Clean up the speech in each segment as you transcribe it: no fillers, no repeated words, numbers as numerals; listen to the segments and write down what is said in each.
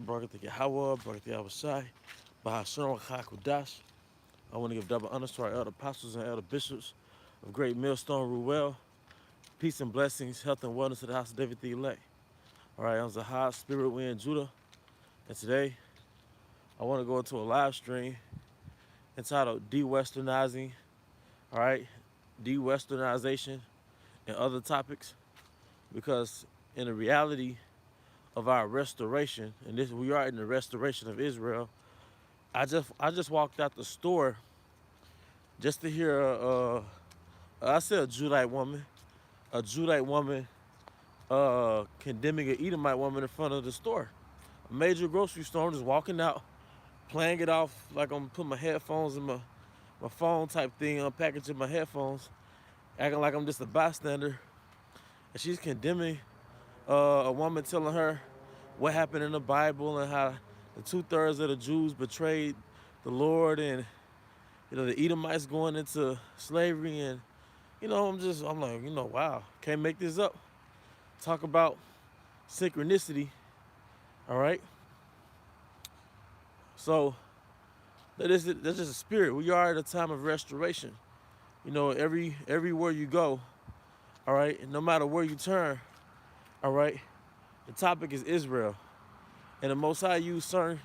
Barak Yahweh, Barak Yahushai, Bahashon Hakudash. I want to give double honors to our elder apostles and elder bishops of Great Millstone Ruel. Peace and blessings, health and wellness to the house of David the elect. All right, I'm Zahar, Spirit Wind Judah, and today I want to go into a live stream entitled De-Westernizing, all right, De-Westernization and other topics, because in the reality of our restoration, and this we are in the restoration of Israel. I just walked out the store just to hear I said a Judite woman condemning an Edomite woman in front of the store, a major grocery store. I'm just walking out, playing it off like I'm putting my headphones in my phone type thing, unpackaging my headphones, acting like I'm just a bystander, and she's condemning a woman, telling her what happened in the Bible and how the 2/3 of the Jews betrayed the Lord, and the Edomites going into slavery. And I'm like, wow, can't make this up. Talk about synchronicity. All right, so that's just a spirit. We are at a time of restoration. Everywhere you go, all right, and no matter where you turn, all right, the topic is Israel. And the Most High used certain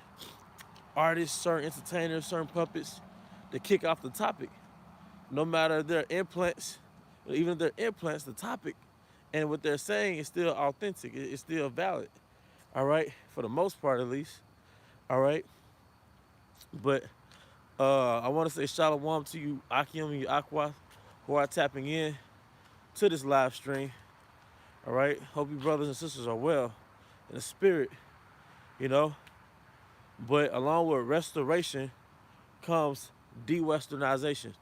artists, certain entertainers, certain puppets to kick off the topic. No matter their implants, even if they're implants, the topic and what they're saying is still authentic. It's still valid. All right, for the most part at least. All right, but I want to say shalom to you, Akim and you Aqua, who are tapping in to this live stream. All right, hope you brothers and sisters are well in the spirit. You know, but along with restoration comes de-Westernization.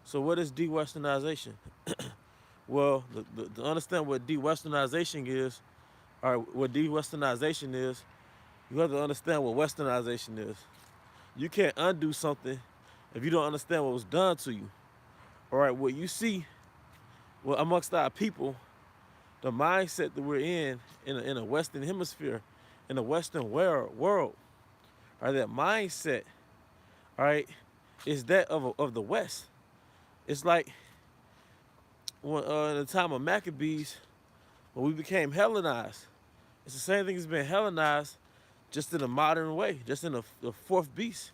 So what is de-Westernization? Well, to understand what de-Westernization is, or what de-Westernization is, you have to understand what Westernization is. You can't undo something if you don't understand what was done to you. All right, what you see, well, amongst our people, the mindset that we're in a Western hemisphere, in the Western world, or that mindset, all right, is that of the West. It's like when, in the time of Maccabees, when we became Hellenized. It's the same thing as being Hellenized, just in a modern way, just in the fourth beast,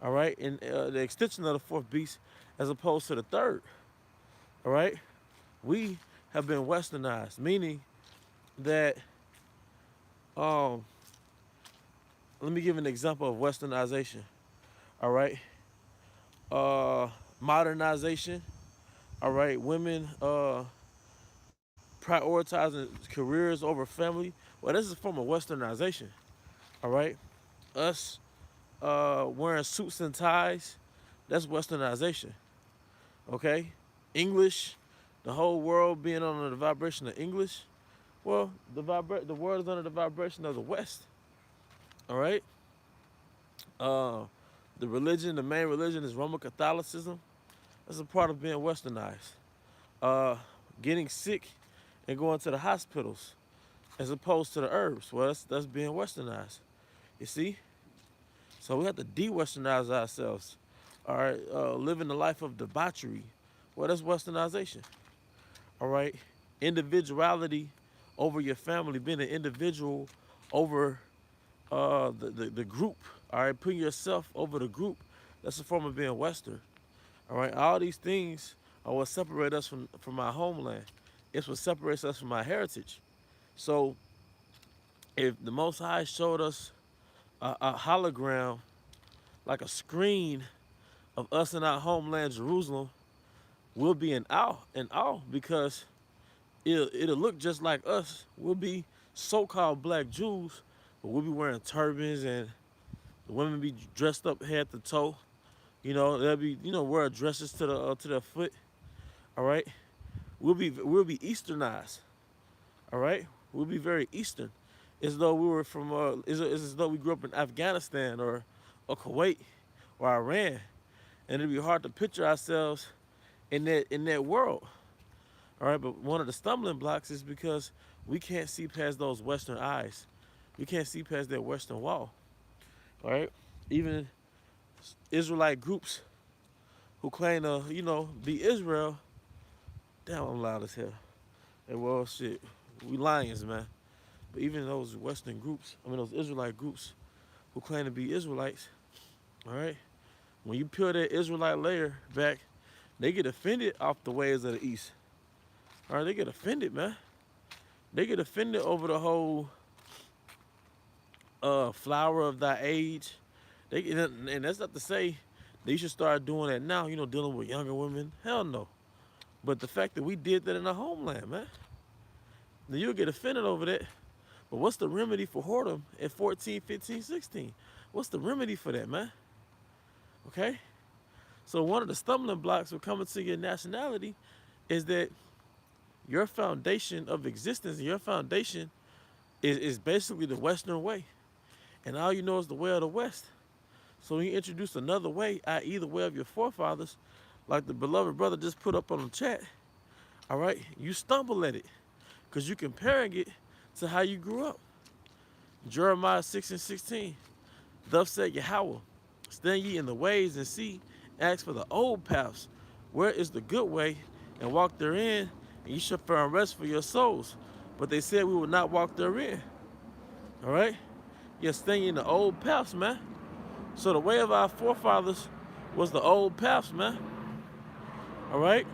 all right, and the extension of the fourth beast as opposed to the third, all right. We have been Westernized, meaning that, um, let me give an example of Westernization, all right. Modernization, all right. Women prioritizing careers over family. Well, this is a form of Westernization, all right. Us wearing suits and ties, that's Westernization, okay. English, the whole world being under the vibration of English. Well, the world is under the vibration of the West, all right. Uh, the main religion is Roman Catholicism. That's a part of being Westernized. Uh, Getting sick and going to the hospitals as opposed to the herbs. Well, that's being Westernized. You see? So we have to de-Westernize ourselves. All right, living the life of debauchery. Well, that's Westernization. All right, individuality over your family, being an individual over the group. All right, putting yourself over the group. That's a form of being Western. All right, all these things are what separate us from our homeland. It's what separates us from our heritage. So if the Most High showed us a hologram, like a screen of us in our homeland, Jerusalem, we'll be in awe because it'll look just like us. We'll be so-called black Jews, but we'll be wearing turbans, and the women be dressed up head to toe. They'll be wear dresses to their foot. All right, we'll be Easternized. All right, we'll be very Eastern, as though we were from as though we grew up in Afghanistan or Kuwait or Iran, and it'd be hard to picture ourselves in that world. All right, but one of the stumbling blocks is because we can't see past those Western eyes. We can't see past that Western wall. All right. Even Israelite groups who claim to, be Israel. Damn, I'm loud as hell. And well, shit, we lions, man. But even those Western groups, those Israelite groups who claim to be Israelites, all right, when you peel that Israelite layer back, they get offended off the ways of the East. All right, they get offended, man. They get offended over the whole flower of thy age. And that's not to say they should start doing that now, dealing with younger women. Hell no. But the fact that we did that in our homeland, man, then you'll get offended over that. But what's the remedy for whoredom at 14, 15, 16? What's the remedy for that, man? Okay? So one of the stumbling blocks of coming to your nationality is that your foundation of existence and your foundation is basically the Western way. And all you know is the way of the West. So when you introduce another way, i.e. the way of your forefathers, like the beloved brother just put up on the chat, all right, you stumble at it because you're comparing it to how you grew up. Jeremiah 6:16, thus said Yahweh, stand ye in the ways and see, ask for the old paths, where is the good way, and walk therein, and ye shall find rest for your souls. But they said we would not walk therein. All right? You're staying in the old paths, man. So the way of our forefathers was the old paths, man. All right?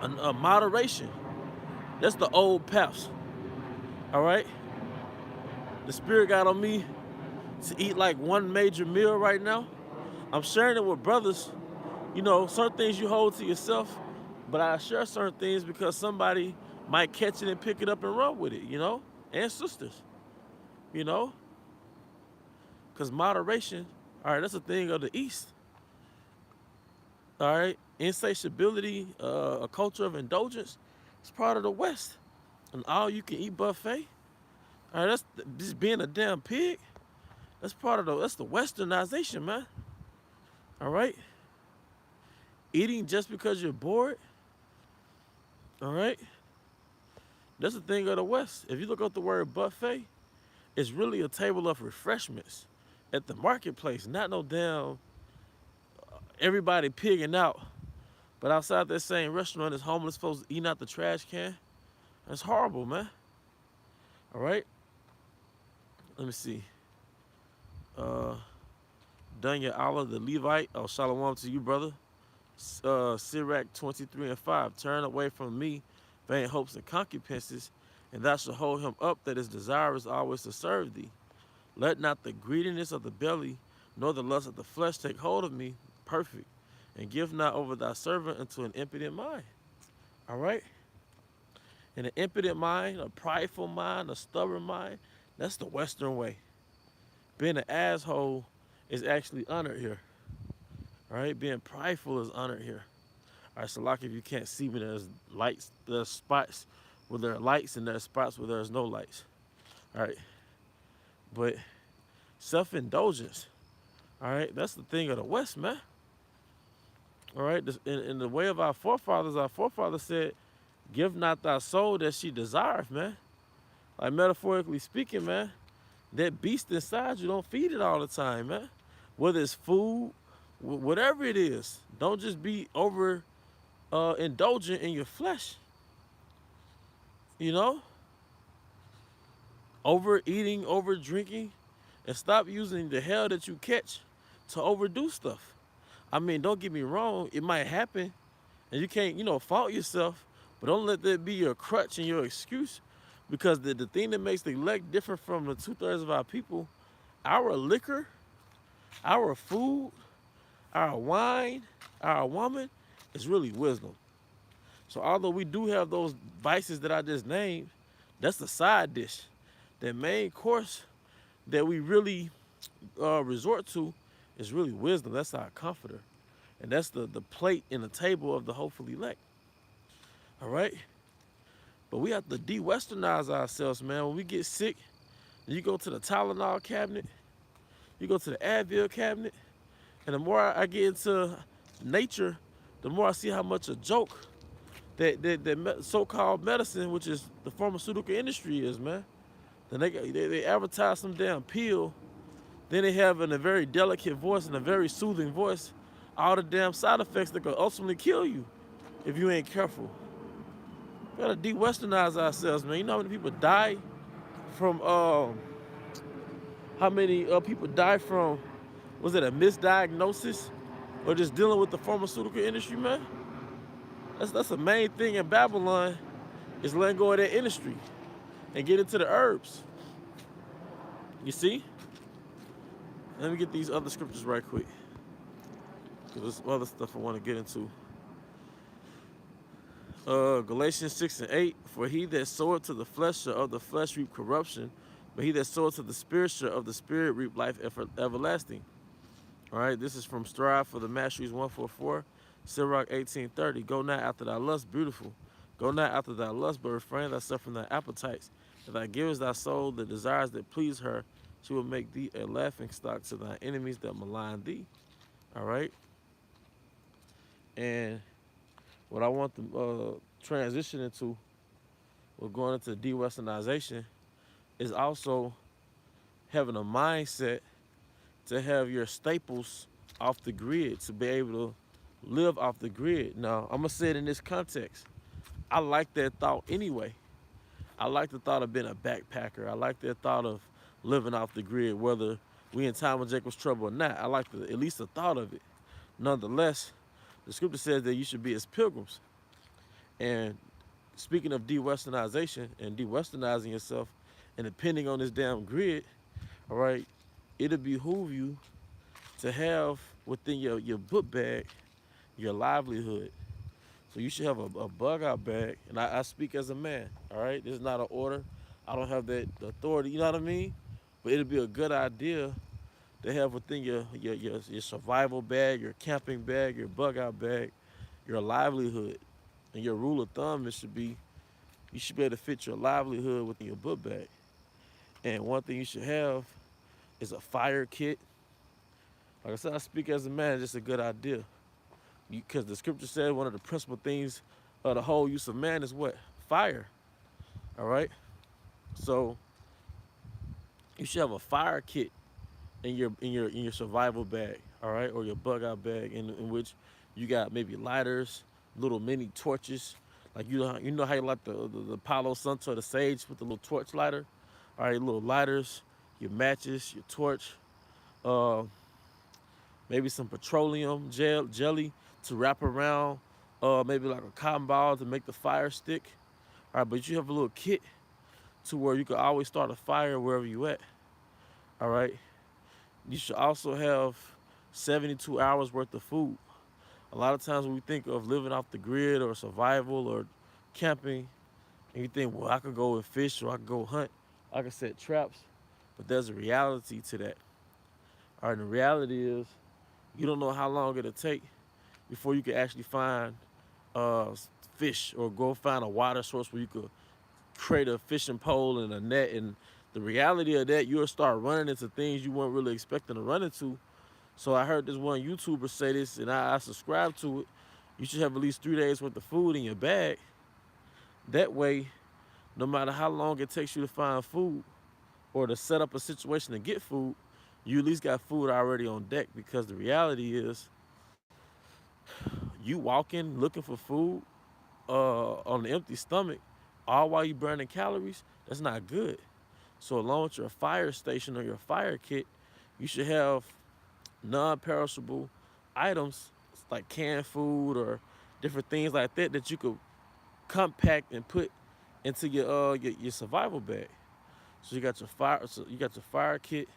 A moderation. That's the old paths. All right? The Spirit got on me to eat like one major meal right now. I'm sharing it with brothers. Certain things you hold to yourself, but I share certain things because somebody might catch it and pick it up and run with it, and sisters, because moderation, all right, that's a thing of the East. All right, insatiability, a culture of indulgence, it's part of the West. An all-you-can-eat buffet, all right, that's just being a damn pig. That's that's the Westernization, man. All right, eating just because you're bored. All right, that's the thing of the West. If you look up the word buffet, it's really a table of refreshments at the marketplace, not no damn everybody pigging out. But outside that same restaurant, there's homeless folks eating out the trash can. That's horrible, man. All right. Let me see. Dunya Allah, the Levite. Oh, shalom to you, brother. Sirach 23:5. Turn away from me, vain hopes and concupiscences, and thou shalt hold him up that is desirous always to serve thee. Let not the greediness of the belly, nor the lust of the flesh take hold of me, perfect, and give not over thy servant unto an impotent mind. All right? And an impotent mind, a prideful mind, a stubborn mind, that's the Western way. Being an asshole is actually honored here. All right? Being prideful is honored here. All right, so like if you can't see me, there's lights, there's spots where there are lights and there's spots where there's no lights. All right? But self-indulgence, all right, that's the thing of the West, man. All right, in the way of our forefathers said, give not thy soul that she desireth, man. Like metaphorically speaking, man, that beast inside you, don't feed it all the time, man. Whether it's food, whatever it is, don't just be over indulgent in your flesh. Overeating, over drinking, and stop using the hell that you catch to overdo stuff. Don't get me wrong, it might happen, and you can't, fault yourself, but don't let that be your crutch and your excuse, because the thing that makes the elect different from the 2/3 of our people, our liquor, our food, our wine, our woman, is really wisdom. So although we do have those vices that I just named, that's the side dish. The main course that we really resort to is really wisdom. That's our comforter. And that's the plate and the table of the hopeful elect. All right? But we have to de-westernize ourselves, man. When we get sick, you go to the Tylenol cabinet, you go to the Advil cabinet, and the more I get into nature, the more I see how much a joke that so-called medicine, which is the pharmaceutical industry, is, man. Then they advertise some damn pill. Then they have in a very delicate voice and a very soothing voice all the damn side effects that could ultimately kill you if you ain't careful. We gotta de-westernize ourselves, man. You know how many people die from how many people die from, was it a misdiagnosis or just dealing with the pharmaceutical industry, man? That's the main thing in Babylon, is letting go of that industry and get into the herbs. You see? Let me get these other scriptures right quick, because there's some other stuff I want to get into. Galatians 6 and 8, for he that soweth to the flesh shall of the flesh reap corruption, but he that soweth to the spirit shall of the spirit reap life everlasting. All right, this is from Strive for the Masteries 144, Sirach 18:30. Go not after thy lust, beautiful. Go not after thy lust, but refrain thyself from thy appetites. If thou givest thy soul the desires that please her, she will make thee a laughing stock to thy enemies that malign thee. All right, and what I want to transition into, we're going into de-westernization, is also having a mindset to have your staples off the grid, to be able to live off the grid. Now, I'm gonna say it in this context. I like that thought anyway. I like the thought of being a backpacker. I like the thought of living off the grid, whether we in time of Jacob's trouble or not. I like at least the thought of it. Nonetheless, the scripture says that you should be as pilgrims. And speaking of de-westernization and de-westernizing yourself and depending on this damn grid, all right, it'll behoove you to have within your book bag your livelihood. So you should have a bug out bag. And I speak as a man, all right? This is not an order. I don't have that authority, you know what I mean? But it'll be a good idea to have within your survival bag, your camping bag, your bug out bag, your livelihood. And your rule of thumb, it should be, you should be able to fit your livelihood within your book bag. And one thing you should have is a fire kit. Like I said, I speak as a man, it's just a good idea. Because the scripture said one of the principal things of the whole use of man is what? Fire. All right? So you should have a fire kit in your survival bag, all right, or your bug out bag, in which you got maybe lighters, little mini torches, like you know how you like the Palo Santo, the sage with the little torch lighter, all right, little lighters, your matches, your torch, uh, maybe some petroleum jelly to wrap around, maybe like a cotton ball to make the fire stick, all right, but you have a little kit to where you can always start a fire wherever you at, all right. You should also have 72 hours worth of food. A lot of times when we think of living off the grid or survival or camping, and you think, well, I could go and fish or I could go hunt, I could set traps, but there's a reality to that. All right, and the reality is you don't know how long it'll take before you can actually find uh, fish or go find a water source where you could create a fishing pole and a net. And the reality of that, you'll start running into things you weren't really expecting to run into. So I heard this one YouTuber say this, and I subscribe to it. You should have at least 3 days worth of food in your bag. That way, no matter how long it takes you to find food or to set up a situation to get food, you at least got food already on deck. Because the reality is, you walking looking for food on an empty stomach, all while you burning calories, that's not good. So along with your fire station or your fire kit, you should have non-perishable items like canned food or different things like that that you could compact and put into your survival bag. So you got your fire kit,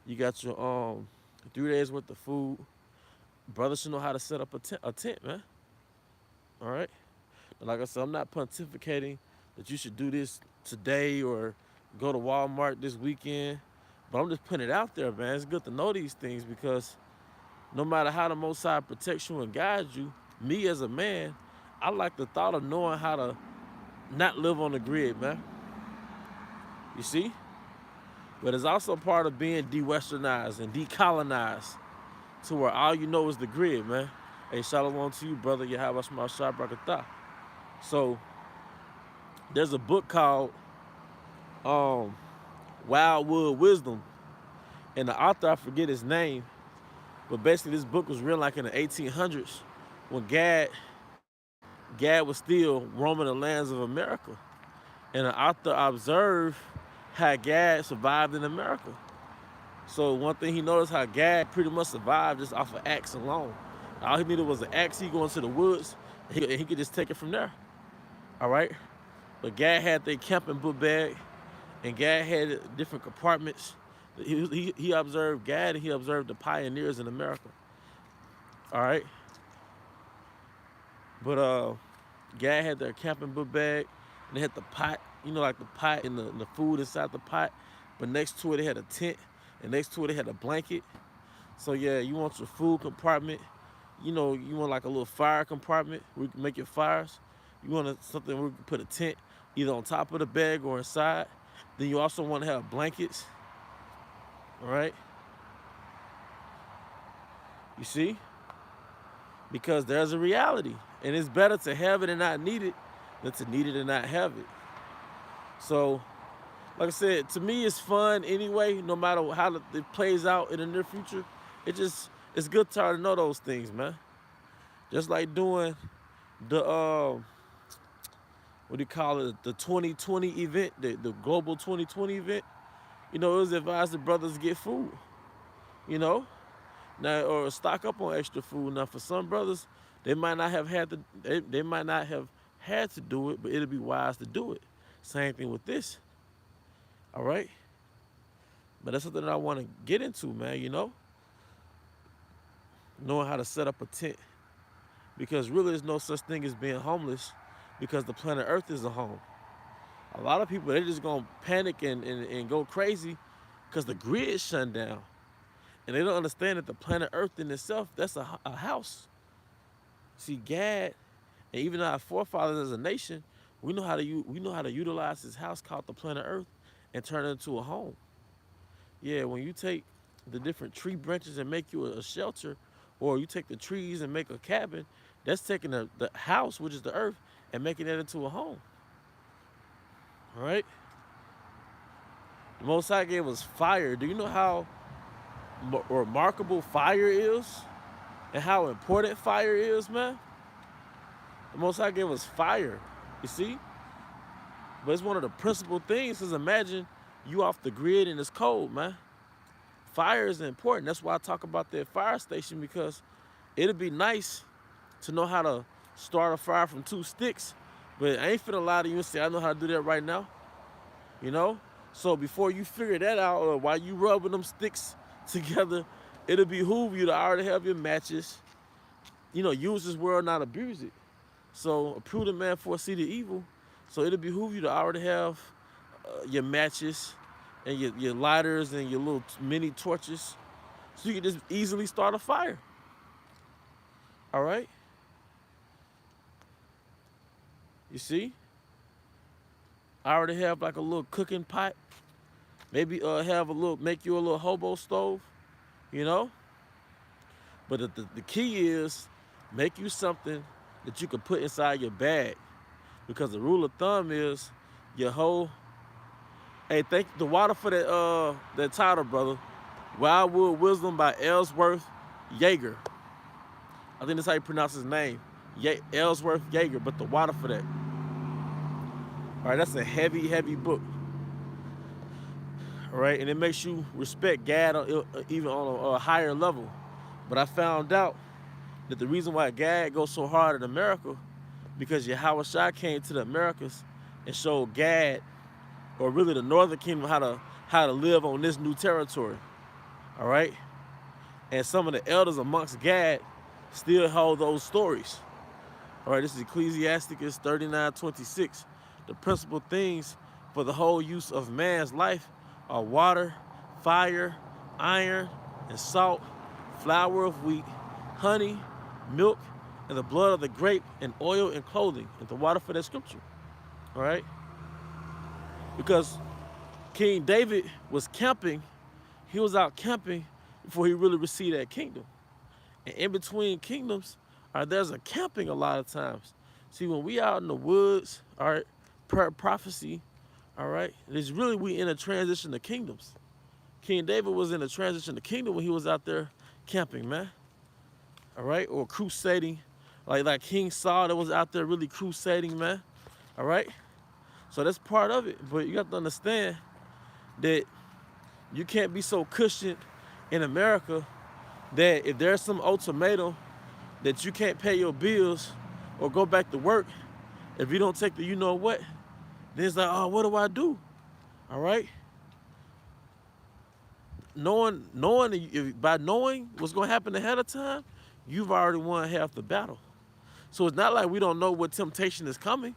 you got your 3 days worth of food. Brothers should know how to set up a tent, man. All right. And like I said, I'm not pontificating that you should do this today or go to Walmart this weekend, but I'm just putting it out there, man. It's good to know these things, because no matter how the Most High protects you and guides you, me as a man, I like the thought of knowing how to not live on the grid, man. You see? But it's also part of being de-westernized and decolonized to where all you know is the grid, man. Hey, shalom to you, brother. Yahweh Shema Shah Brakatah. So there's a book called Wildwood Wisdom. And the author, I forget his name, but basically this book was written like in the 1800s when Gad was still roaming the lands of America. And the author observed how Gad survived in America. So one thing he noticed how Gad pretty much survived just off of axe alone. All he needed was an axe. He go into the woods, and he could just take it from there. All right. But Gad had their camping book bag, and Gad had different compartments. He observed Gad, and he observed the pioneers in America. All right. But Gad had their camping book bag, and they had the pot, like the pot and the food inside the pot. But next to it, they had a tent, and next to it, they had a blanket. So yeah, you want your food compartment. You want like a little fire compartment where you can make your fires. You want something where you can put a tent either on top of the bag or inside. Then you also want to have blankets. All right. You see? Because there's a reality. And it's better to have it and not need it than to need it and not have it. So, like I said, to me it's fun anyway, no matter how it plays out in the near future. It's good to know those things, man. Just like doing the what do you call it, the 2020 event, the global 2020 event. It was advised that brothers get food, now, or stock up on extra food. Now, for some brothers, they might not have had to, they might not have had to do it, but it'll be wise to do it. Same thing with this. All right. But that's something that I want to get into, man. Knowing how to set up a tent, because really there's no such thing as being homeless, because the planet Earth is a home. A lot of people, they're just gonna panic and go crazy because the grid is shut down, and they don't understand that the planet Earth in itself, that's a house. See, Gad, and even our forefathers as a nation, we know how to utilize this house called the planet Earth and turn it into a home. Yeah, when you take the different tree branches and make you a shelter, or you take the trees and make a cabin, that's taking the house, which is the earth, and making that into a home. All right? The Most High gave us fire. Do you know how remarkable fire is? And how important fire is, man? The Most High gave us fire, you see? But it's one of the principal things, because imagine you off the grid and it's cold, man. Fire is important. That's why I talk about that fire station, because it'd be nice to know how to start a fire from 2 sticks, but I ain't finna lie to you and say I know how to do that right now. So before you figure that out, or while you rubbing them sticks together, it'll behoove you to already have your matches. Use this world, not abuse it. So a prudent man foresee the evil. So it'll behoove you to already have your matches and your lighters and your little mini torches, so you can just easily start a fire. All right? You see? I already have like a little cooking pot. Maybe make you a little hobo stove, But the key is make you something that you can put inside your bag. Because the rule of thumb is your whole. Hey, thank the water for that title, brother. Wildwood Wisdom by Ellsworth Yeager. I think that's how you pronounce his name. Ellsworth Yeager, but the water for that. All right, that's a heavy, heavy book. All right, and it makes you respect Gad even on a higher level. But I found out that the reason why Gad goes so hard in America, because Yahweh Shai came to the Americas and showed Gad, or really the Northern Kingdom, how to live on this new territory. All right, and some of the elders amongst Gad still hold those stories. All right, this is Ecclesiasticus 39:26. The principal things for the whole use of man's life are water, fire, iron, and salt, flour of wheat, honey, milk, and the blood of the grape, and oil and clothing, and the water for that scripture. All right? Because King David was camping, he was out camping before he really received that kingdom. And in between kingdoms, there's a camping a lot of times. See, when we out in the woods, all right, per prophecy, All right, it's really we in a transition to kingdoms. King David was in a transition to kingdom when he was out there camping, man. All right, or crusading, like King Saul that was out there really crusading, man. All right, so that's part of it. But you have to understand that you can't be so cushioned in America that if there's some ultimatum that you can't pay your bills or go back to work, if you don't take the you know what, then it's like, oh, what do I do? All right. By knowing what's gonna happen ahead of time, you've already won half the battle. So it's not like we don't know what temptation is coming.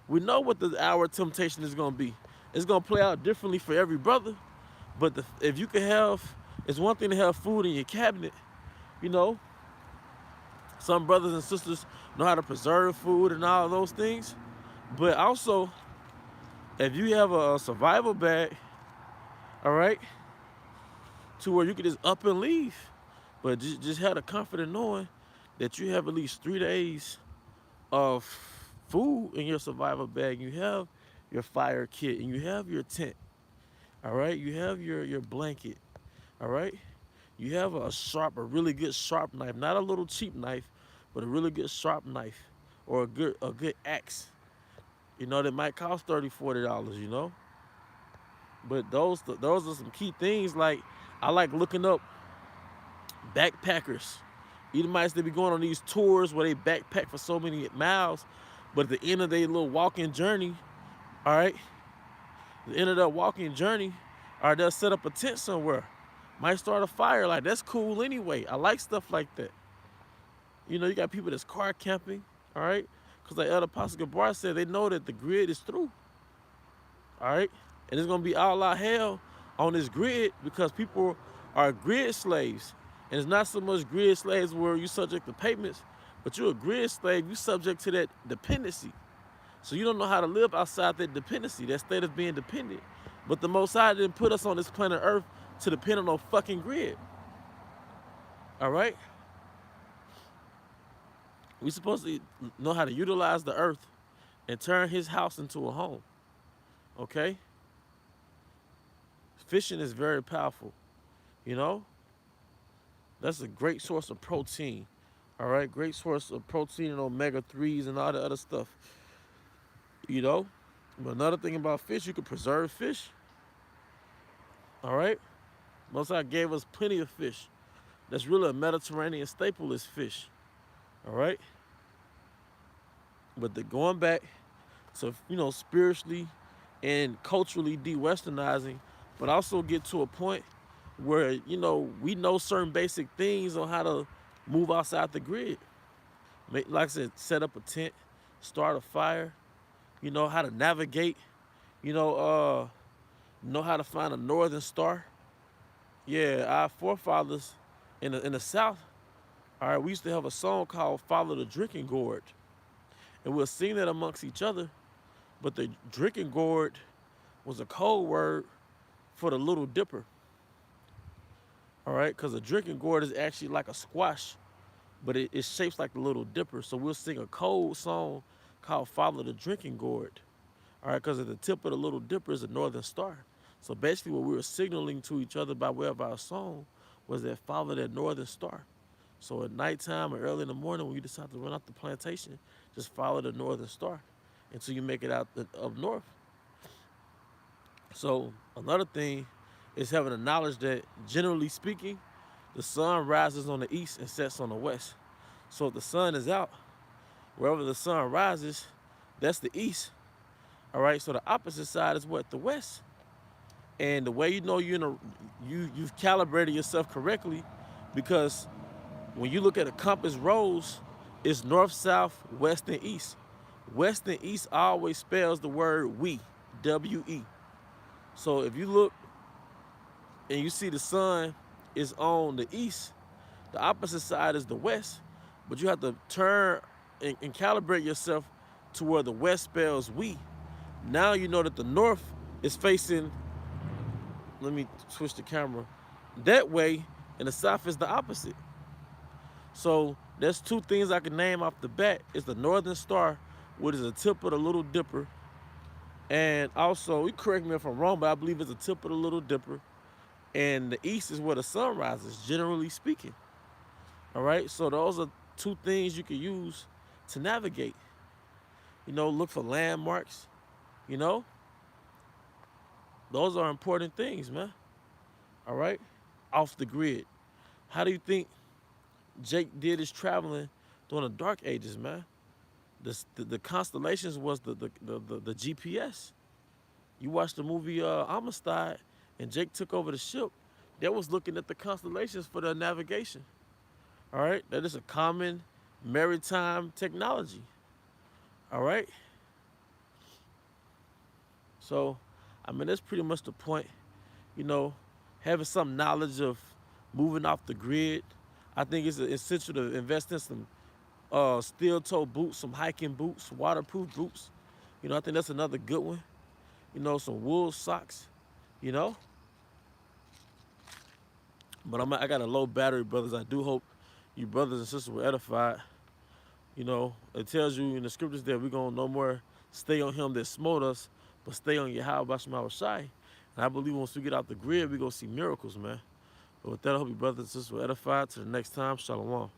We know what our temptation is gonna be. It's gonna play out differently for every brother. But if you can have, it's one thing to have food in your cabinet. You know, some brothers and sisters know how to preserve food and all those things. But also, if you have a survival bag, all right, to where you can just up and leave, but just have the comfort in knowing that you have at least 3 days of food in your survival bag. You have your fire kit and you have your tent. All right, you have your blanket. All right, you have a really good sharp knife, not a little cheap knife, but a really good sharp knife, or a good axe. You know, that might cost $30, $40. You know, but those are some key things. Like, I like looking up backpackers, Edomites that be going on these tours where they backpack for so many miles, but at the end of their little walking journey, all right, the end of that walking journey, or they'll set up a tent somewhere, might start a fire. Like, that's cool anyway. I like stuff like that. You know, you got people that's car camping, all right, because like Elder Apostle Gabar said, they know that the grid is through, all right, and it's gonna be all out hell on this grid because people are grid slaves. And it's not so much grid slaves where you subject to payments, but you're a grid slave, you subject to that dependency. So you don't know how to live outside that dependency, that state of being dependent. But the Most High didn't put us on this planet Earth to depend on no fucking grid. All right? We're supposed to know how to utilize the earth and turn his house into a home. Okay? Fishing is very powerful, you know? That's a great source of protein. All right, great source of protein and omega-3s and all the other stuff. You know, but another thing about fish, you can preserve fish. All right, Most High gave us plenty of fish. That's really a Mediterranean staple is fish. All right, but going back to, you know, spiritually and culturally de-Westernizing, but also get to a point where, you know, we know certain basic things on how to move outside the grid. Like I said, set up a tent, start a fire, you know how to navigate, you know how to find a northern star. Yeah, our forefathers in the South, all right, we used to have a song called Follow the Drinking Gourd. And we'll sing that amongst each other, but the drinking gourd was a code word for the Little Dipper. All right, because a drinking gourd is actually like a squash, but it shapes like the Little Dipper. So we'll sing a cold song called Follow the Drinking Gourd. All right, because at the tip of the Little Dipper is a northern star. So basically what we were signaling to each other by way of our song was that follow that northern star. So at nighttime or early in the morning when you decide to run out the plantation, just follow the northern star until you make it out up north. So another thing is having the knowledge that, generally speaking, the sun rises on the east and sets on the west. So if the sun is out, wherever the sun rises, that's the east. All right, so the opposite side is what? The west. And the way you know you've calibrated yourself correctly, because when you look at a compass rose, it's north, south, west, and east. West and east always spells the word we, W-E. So if you look and you see the sun is on the east, the opposite side is the west, but you have to turn and calibrate yourself to where the west spells we. Now you know that the north is facing, let me switch the camera, that way, and the south is the opposite. So there's two things I can name off the bat. It's the northern star, which is the tip of the Little Dipper, And also, you correct me if I'm wrong, but I believe it's a tip of the Little Dipper. And the east is where the sun rises, generally speaking. All right, so those are two things you can use to navigate. Look for landmarks. You know, those are important things, man. All right, off the grid. How do you think Jake did his traveling during the dark ages, man? The constellations was the GPS. You watch the movie Amistad, and Jake took over the ship. They was looking at the constellations for their navigation. All right, that is a common maritime technology. All right, so I mean that's pretty much the point. You know, having some knowledge of moving off the grid. I think it's essential to invest in some steel toe boots, some hiking boots, waterproof boots. I think that's another good one. Some wool socks. You know, but I got a low battery, brothers. I do hope you brothers and sisters were edified. It tells you in the scriptures that we're going to no more stay on him that smote us, but stay on Yahweh Bashma Shai. And I believe once we get out the grid, we're going to see miracles, man. But with that, I hope you brothers and sisters were edified. To the next time, Shalom.